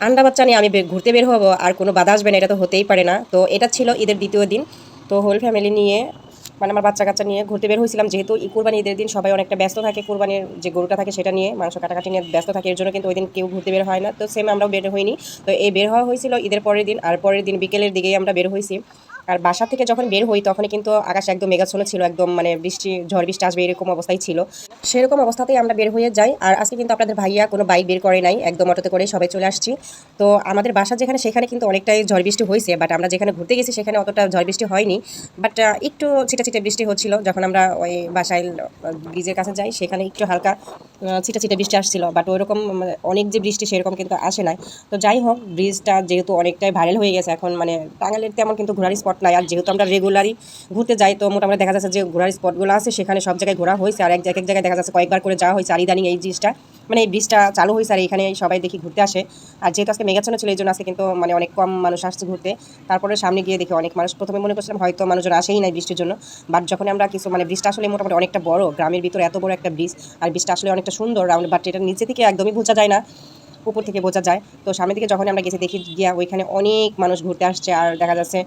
আন্ডা বাচ্চা নিয়ে আমি ঘুরতে বের হবো আর কোনো বাধা আসবে না, এটা তো হতেই পারে না। তো এটা ছিল ঈদের দ্বিতীয় দিন। তো হোল ফ্যামিলি নিয়ে মানে আমার বাচ্চা কাচ্চা নিয়ে ঘুরতে বের হয়েছিলাম, যেহেতু কুরবানি ঈদের দিন সবাই অনেকটা ব্যস্ত থাকে, কুরবানির যে গরুটা থাকে সেটা নিয়ে মাংস কাটাকাটি নিয়ে ব্যস্ত থাকে, এর জন্য কিন্তু ওই দিন কেউ ঘুরতে বের হয় না। তো সেম আমরাও বের হইনি। তো এই বের হওয়া হয়েছিল ঈদের পরের দিন, আর পরের দিন বিকেলের দিকেই আমরা বের হয়েছি। আর বাসা থেকে যখন বের হই তখনই কিন্তু আকাশ একদম মেঘাচ্ছন্ন ছিল, একদম মানে বৃষ্টি ঝড় বৃষ্টি আসবে এরকম অবস্থায় ছিল। সেরকম অবস্থাতেই আমরা বের হয়ে যাই। আর আজকে কিন্তু আপনাদের ভাইয়া কোনো বাইক বের করে নাই, একদম অটোতে করে সবাই চলে আসছি। তো আমাদের বাসা যেখানে সেখানে কিন্তু অনেকটাই ঝড় বৃষ্টি হয়েছে, বাট আমরা যেখানে ঘুরতে গেছি সেখানে অতটা ঝড় বৃষ্টি হয়নি। বাট একটু ছিটা ছিটে বৃষ্টি হচ্ছিল যখন আমরা ওই বাসায় ব্রিজের কাছে যাই, সেখানে একটু হালকা ছিটা ছিটে বৃষ্টি আসছিল, বাট ওইরকম অনেক যে বৃষ্টি সেরকম কিন্তু আসে নাই। তো যাই হোক, ব্রিজটা যেহেতু অনেকটাই ভাইরাল হয়ে গেছে এখন, মানে টাঙ্গাইলের তেমন কিন্তু ঘোরার স্পট নাই। আর যেহেতু আমরা রেগুলারই ঘুরতে যাই, তো মোটামুটি দেখা যাচ্ছে যে ঘোরার স্পটগুলো আছে সেখানে সব জায়গায় ঘোরা হয়েছে, আর এক এক জায়গায় দেখা যাচ্ছে কয়েকবার করে যাওয়া হয়েছে। আর ইদানিং এই জিনিসটা মানে এই ব্রিজটা চালু হয়েছে আর এখানে সবাই দেখি ঘুরতে আসে। আর যেহেতু আজকে মেঘাচ্ছন্ন ছিল এই জন্য আজকে কিন্তু মানে অনেক কম মানুষ আসছে ঘুরতে। তারপরে সামনে গিয়ে দেখি অনেক মানুষ, প্রথমে মনে করছিলাম হয়তো মানুষজন আসেই নাই বৃষ্টির জন্য। বাট যখন আমরা কিছু মানে ব্রিজটা আসলে মোটামুটি অনেকটা বড়, গ্রামের ভিতরে এত বড় একটা ব্রিজ, আর ব্রিজটা আসলে অনেকটা সুন্দর রাউন্ড, বাট এটা নিচে থেকে একদমই বোঝা যায় না, উপর থেকে বোঝা যায়। তো সামনের দিকে যখন আমরা গেছি দেখি গিয়া ওইখানে অনেক মানুষ ঘুরতে আসছে, আর দেখা যাচ্ছে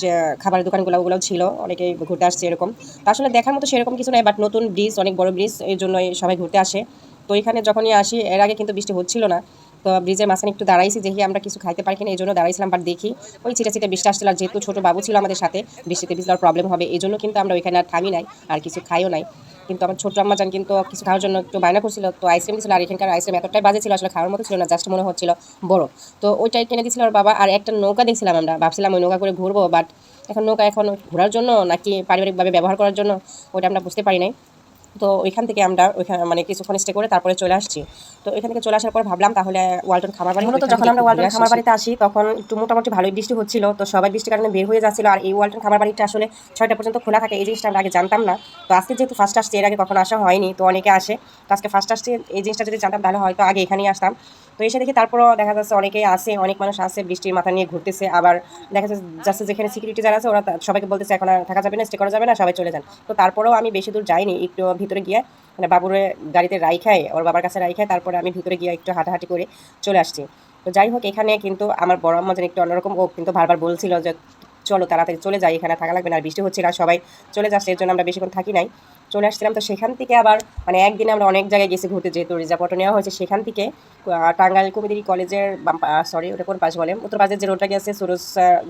যে খাবারের দোকানগুলো ওগুলোও ছিল, অনেকেই ঘুরতে আসছে এরকম। তো আসলে দেখার মতো সেরকম কিছু নাই, বাট নতুন ব্রিজ, অনেক বড় ব্রিজ, এই জন্যই সবাই ঘুরতে আসে। তো এখানে যখনই আসি, এর আগে কিন্তু বৃষ্টি হচ্ছিল না। তো ব্রিজের মাঝখানে একটু দাঁড়াইছি, দেখি আমরা কিছু খাইতে পারি কিনা এই জন্য দাঁড়াইছিলাম, বাট দেখি ওই ছিটা ছিটা বৃষ্টি আসছিল। আর যেহেতু ছোটো বাবু ছিল আমাদের সাথে, বৃষ্টিতে ভিজলে প্রবলেম হবে এই জন্য কিন্তু আমরা ওইখানে আর থামি নাই, আর কিছু খাইও নাই। কিন্তু আমার ছোট আম্মা জান কিন্তু কিছু খাওয়ার জন্য একটু বায়না করছিল, তো আইসক্রিম দিছিল। আর এখানকার আইসক্রিম এতটাই বাজে ছিল, আসলে খাওয়ার মতো ছিল না, জাস্ট মনে হচ্ছিল বড়। তো ওইটাই কিনে দিয়েছিল ওর বাবা। আর একটা নৌকা দেখছিলাম, আমরা ভাবছিলাম ওই নৌকা করে ঘুরবো, বাট এখন নৌকা এখন ঘোরার জন্য নাকি পারিবারিকভাবে ব্যবহার করার জন্য ওইটা আমরা বুঝতে পারি নাই। তো ওইখান থেকে আমরা ওইখানে মানে কিছুক্ষণ স্টে করে তারপরে চলে আসছি। তো এখান থেকে চলে আসার পর ভাবলাম তাহলে ওয়ালটন খামার বাড়ি, মূলত যখন আমরা ওয়ালটন খামার বাড়িতে আসি তখন একটু মোটামুটি ভালোই বৃষ্টি হচ্ছিল, তো সবাই বৃষ্টির কারণে বের হয়ে যাচ্ছিল। আর এই ওয়ালটন খামার বাড়িটা আসলে 6টা পর্যন্ত খোলা থাকে, এই জিনিসটা আমরা আগে জানতাম না। তো আজকে যেহেতু ফার্স্ট আসছে, এর আগে কখনো আসা হয়নি, তো অনেকে আসে। তো আজকে ফার্স্ট আসছে, এই জিনিসটা যদি জানতাম তাহলে হয়তো আগে এখানেই আসতাম। তো এসে দেখি তারপরও দেখা যাচ্ছে অনেকেই আসে, অনেক মানুষ আসে বৃষ্টির মাথা নিয়ে ঘুরতেছে। আবার দেখা যাচ্ছে যেখানে সিকিউরিটি যারা আছে ওরা সবাইকে বলতেছে এখন আর থাকা যাবে না, স্টে করা যাবে না, সবাই চলে যান। তো তারপরেও আমি বেশি দূর যাইনি, একটু ভিতরে গিয়ে মানে বাবুরে গাড়িতে রাইখায়, ওর বাবার কাছে রাইখায় তারপরে আমি ভিতরে গিয়ে একটু হাঁটাহাঁটি করে চলে আসছি। তো যাই হোক, এখানে কিন্তু আমার বড় আম্মা যেন একটু অন্যরকম, ও কিন্তু বারবার বলছিল যে চলো তাড়াতাড়ি চলে যাই, এখানে থাকা লাগবে না। আর বৃষ্টি হচ্ছে না, সবাই চলে যাচ্ছে, এর জন্য আমরা বেশিক্ষণ থাকি নাই, চলে আসছিলাম। তো সেখান থেকে আবার মানে একদিনে আমরা অনেক জায়গায় গেছি ঘুরতে, যেহেতু রিজার্ভ অটো নেওয়া হয়েছে। সেখান থেকে টাঙ্গাইল কমিউনিটি কলেজের সরি ওটা কোন পাশ বলে, উত্তর পাশের যে রোডটা গেছে সুরজ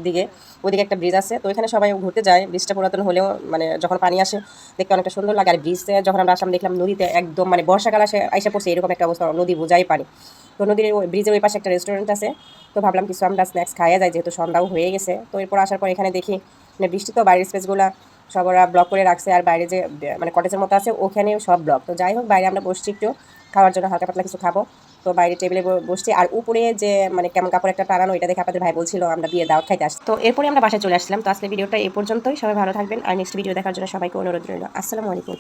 দিকে, ওইদিকে একটা ব্রিজ আছে। তো ওইখানে সবাই ঘুরতে যায়। ব্রিজটা পুরাতন হলেও মানে যখন পানি আসে দেখতে অনেকটা সুন্দর লাগে। আর ব্রিজে যখন আমরা আসলাম দেখলাম নদীতে একদম মানে বর্ষাকাল আইসা পড়ছে এরকম একটা অবস্থা, নদী বোঝাই পানি। তো নদীর ওই ব্রিজের ওই পাশে একটা রেস্টুরেন্ট আছে, তো ভাবলাম কিছু আমরা স্ন্যাক্স খাওয়া যায়, যেহেতু সন্ধ্যাও হয়ে গেছে। তো এরপর আসার পর এখানে দেখি মানে বৃষ্টি তো বাইরের স্পেসগুলো সব ওরা ব্লক করে রাখছে, আর বাইরে যে মানে কটেজের মতো আছে ওখানেও সব ব্লক। তো যাই হোক, বাইরে আমরা বসছি একটু খাওয়ার জন্য, হালকা পাতলা কিছু খাবো। তো বাইরে টেবিলে বসছি, আর উপরে যে মানে কেমন কাপড় একটা টানানো, এটা দেখে আপনাদের ভাই বলছিল আমরা বিয়ে দাওয়াত খাইতে আসছি। তো এরপরে আমরা বাসায় চলে আসলাম। তো আজকে ভিডিওটা এই পর্যন্তই, সবাই ভালো থাকবেন। আর নেক্সট ভিডিও দেখার জন্য সবাইকে অনুরোধ রইল। আসসালামু আলাইকুম।